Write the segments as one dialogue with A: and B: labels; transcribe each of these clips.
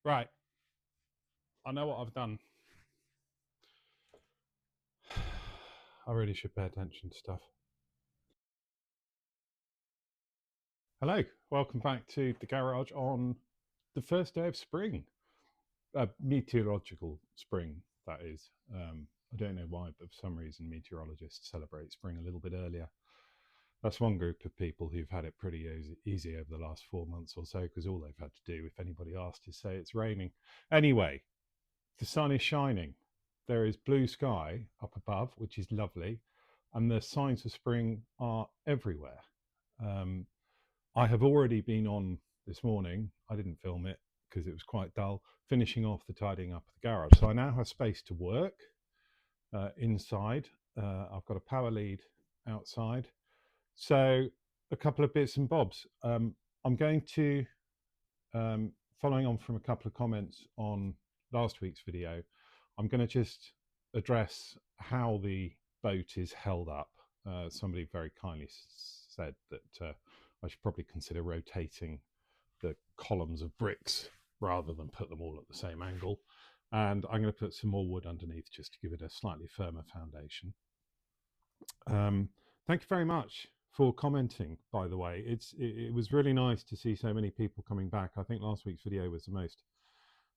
A: Right, I know what I've done. I really should pay attention to stuff. Hello, welcome back to the garage on the first day of spring. Meteorological spring, that is. I don't know why, but for some reason, meteorologists celebrate spring a little bit earlier. That's one group of people who've had it pretty easy over the last 4 months or so, because all they've had to do, if anybody asked, is say it's raining. Anyway, the sun is shining. There is blue sky up above, which is lovely, and the signs of spring are everywhere. Um, I have already been on this morning. I didn't film it because it was quite dull, finishing off the tidying up of the garage. So I now have space to work inside. I've got a power lead outside. So a couple of bits and bobs. I'm going to, following on from a couple of comments on last week's video, I'm going to just address how the boat is held up. Somebody very kindly said that I should probably consider rotating the columns of bricks rather than put them all at the same angle. And I'm going to put some more wood underneath just to give it a slightly firmer foundation. Thank you very much for commenting, by the way. It was really nice to see so many people coming back. I think last week's video was the most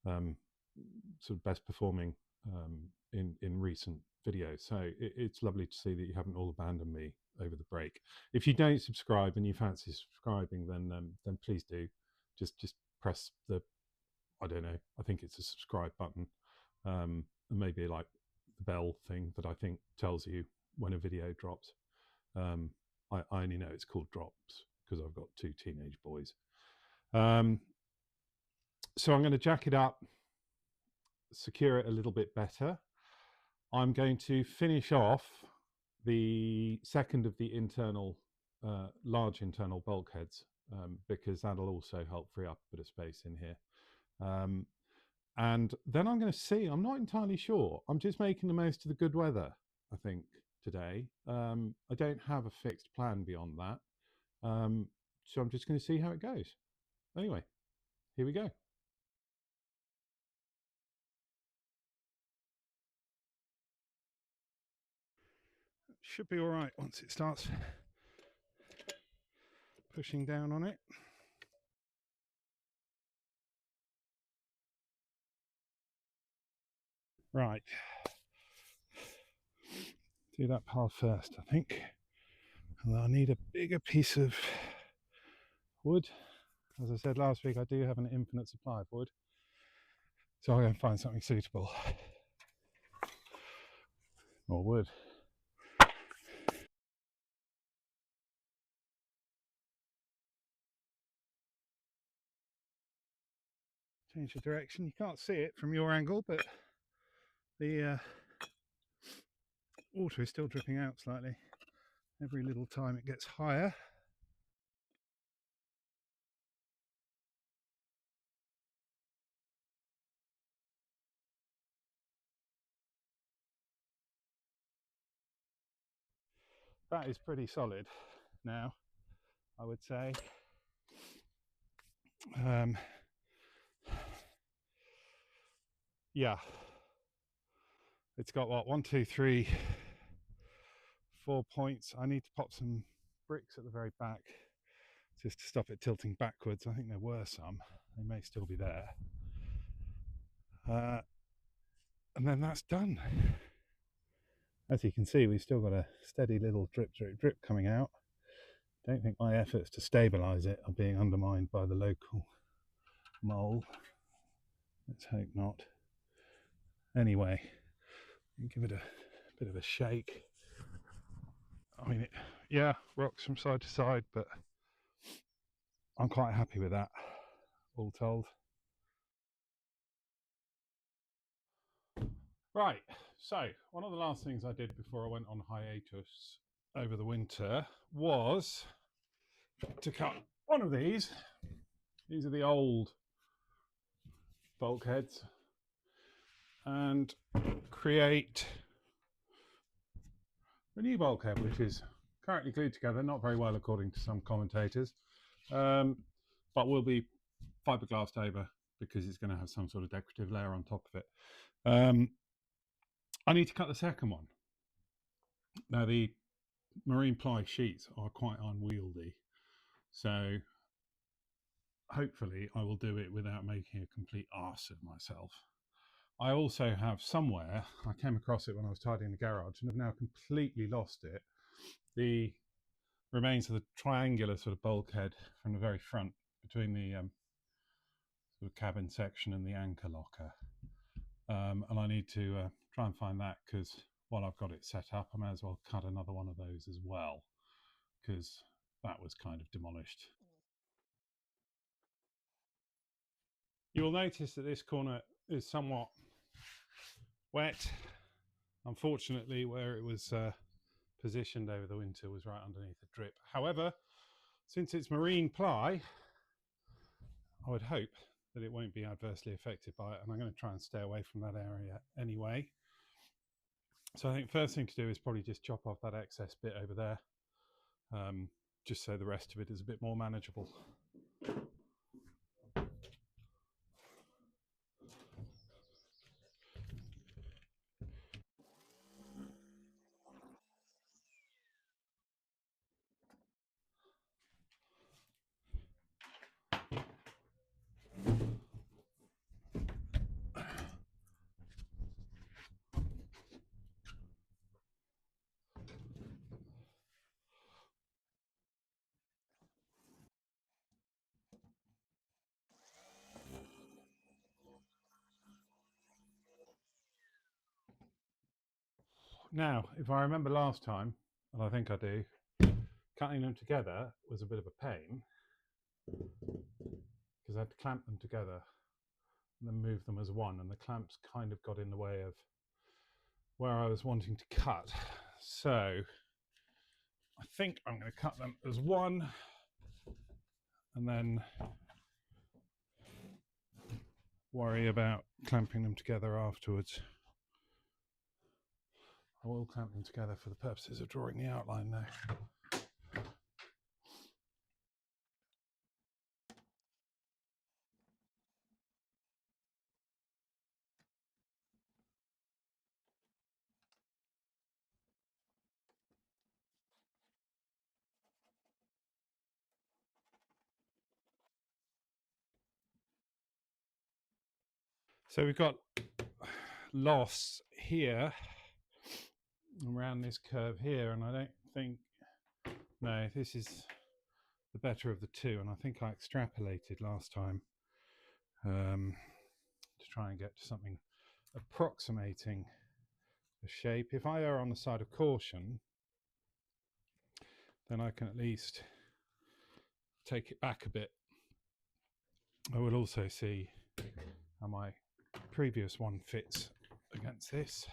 A: sort of best performing in recent videos. So it's lovely to see that you haven't all abandoned me over the break. If you don't subscribe and you fancy subscribing, then please do. Just press the, I don't know, I think it's a subscribe button, and maybe like the bell thing that I think tells you when a video drops. I only know it's called drops because I've got two teenage boys. So I'm going to jack it up, secure it a little bit better. I'm going to finish off the second of the internal, large internal bulkheads, because that'll also help free up a bit of space in here. And then I'm going to see, I'm not entirely sure. I'm just making the most of the good weather, I think, today. I don't have a fixed plan beyond that. So I'm just going to see how it goes. Anyway, here we go. Should be all right once it starts pushing down on it. Right. Do that pile first, I think. And I need a bigger piece of wood. As I said last week, I do have an infinite supply of wood. So I'll go and find something suitable. More wood. Change the direction. You can't see it from your angle, but the water is still dripping out slightly every little time it gets higher. That is pretty solid now, I would say. Yeah, it's got what, 1, 2, 3, 4 points. I need to pop some bricks at the very back just to stop it tilting backwards. I think there were some, they may still be there. And then that's done. As you can see, we've still got a steady little drip, drip, drip coming out. Don't think my efforts to stabilise it are being undermined by the local mole. Let's hope not. Anyway, give it a bit of a shake. I mean, yeah, rocks from side to side, but I'm quite happy with that, all told. Right, so one of the last things I did before I went on hiatus over the winter was to cut one of these. These are the old bulkheads, and create a new bulkhead, which is currently glued together, not very well according to some commentators, but will be fiberglassed over because it's going to have some sort of decorative layer on top of it. I need to cut the second one. Now, the marine ply sheets are quite unwieldy, so hopefully I will do it without making a complete arse of myself. I also have somewhere, I came across it when I was tidying the garage and have now completely lost it, the remains of the triangular sort of bulkhead from the very front between the sort of cabin section and the anchor locker. And I need to try and find that, because while I've got it set up, I may as well cut another one of those as well, because that was kind of demolished. You will notice that this corner is somewhat wet. Unfortunately, where it was positioned over the winter was right underneath the drip. However, since it's marine ply, I would hope that it won't be adversely affected by it, and I'm going to try and stay away from that area anyway. So I think first thing to do is probably just chop off that excess bit over there, just so the rest of it is a bit more manageable. Now, if I remember last time, and I think I do, cutting them together was a bit of a pain, because I had to clamp them together and then move them as one, and the clamps kind of got in the way of where I was wanting to cut. So I think I'm going to cut them as one, and then worry about clamping them together afterwards. I will clamp them together for the purposes of drawing the outline though. So we've got loss here around this curve here, and I don't think, no, this is the better of the two, and I think I extrapolated last time to try and get to something approximating the shape. If I err on the side of caution, then I can at least take it back a bit. I will also see how my previous one fits against this.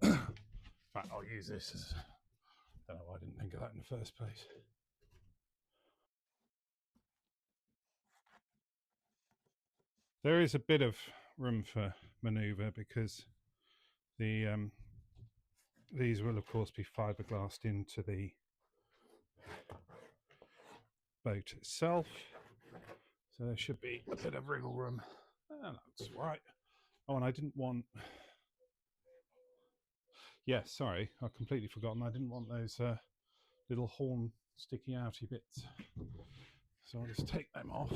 A: In fact, I'll use this as, I don't know why I didn't think of that in the first place. There is a bit of room for manoeuvre, because the these will of course be fiberglassed into the boat itself, so there should be a bit of wriggle room. That's right. Oh, and I didn't want, yes, sorry, I've completely forgotten, I didn't want those little horn sticky outy bits, so I'll just take them off.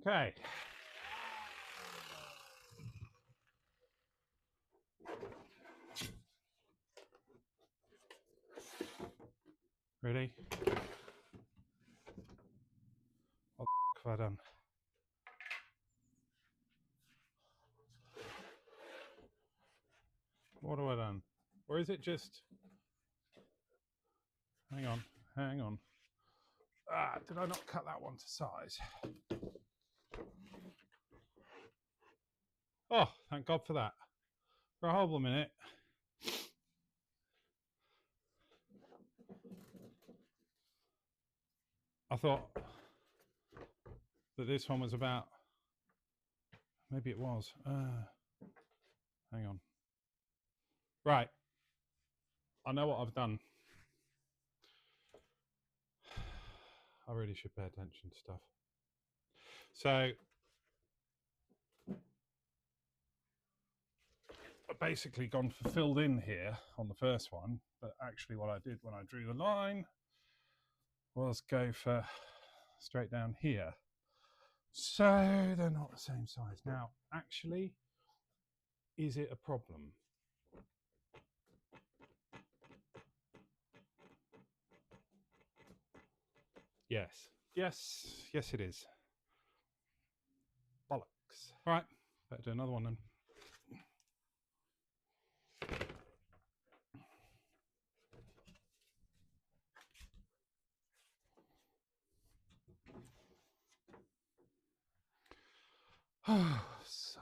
A: Okay. Ready? What the f have I done? What have I done? Or is it just... Hang on, hang on. Ah, did I not cut that one to size? Oh, thank God for that. For a horrible minute. I thought that this one was about... Maybe it was. Hang on. Right. I know what I've done. I really should pay attention to stuff. So I've basically gone for filled in here on the first one, but actually what I did when I drew the line was go for straight down here. So they're not the same size. Now, actually, is it a problem? Yes. Yes. Yes, it is. Bollocks. Right. Better do another one then. Sigh.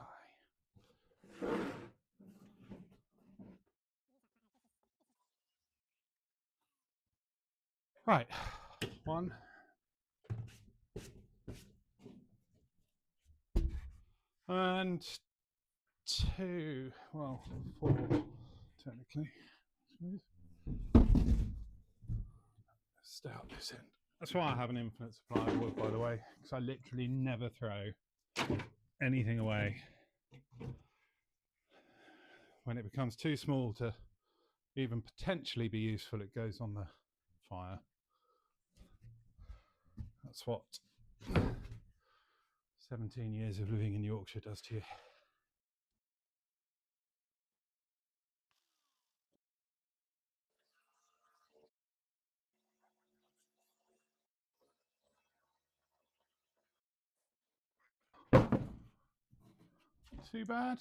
A: Right. 1. And 2. Well, 4 technically. Stay out this end. That's why I have an infinite supply of wood, by the way, because I literally never throw anything away. When it becomes too small to even potentially be useful, it goes on the fire. That's what 17 years of living in Yorkshire does to you. Too bad.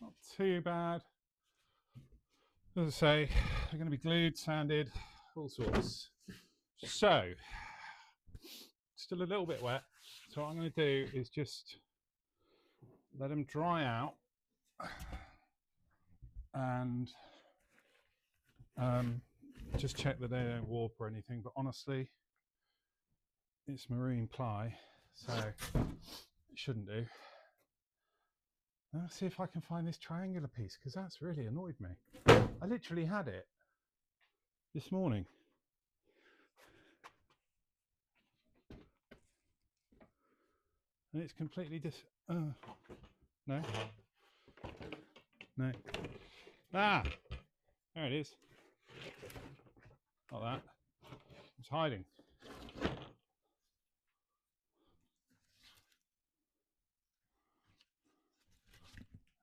A: Not too bad. As I say, they're going to be glued, sanded, all sorts. So, still a little bit wet. So what I'm going to do is just let them dry out and just check that they don't warp or anything. But honestly, it's marine ply, so it shouldn't do. Let's see if I can find this triangular piece, because that's really annoyed me. I literally had it this morning. And it's completely no. No. Ah! There it is. Not that. It's hiding.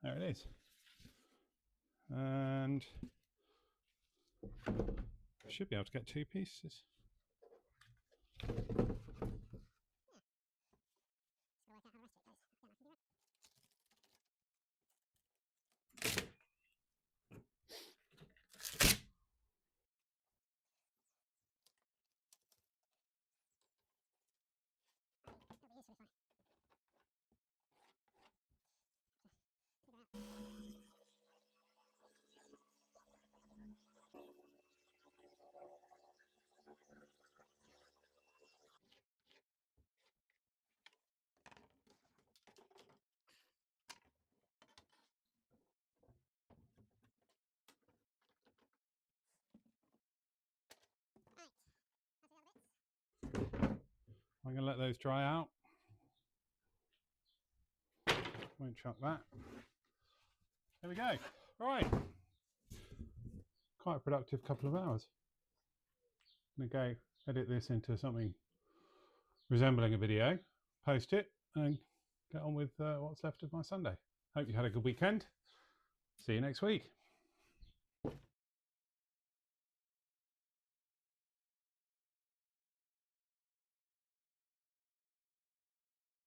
A: There it is. And I should be able to get 2 pieces. I'm going to let those dry out. Won't chuck that. There we go. Right. Quite a productive couple of hours. I'm going to go edit this into something resembling a video, post it, and get on with what's left of my Sunday. Hope you had a good weekend. See you next week.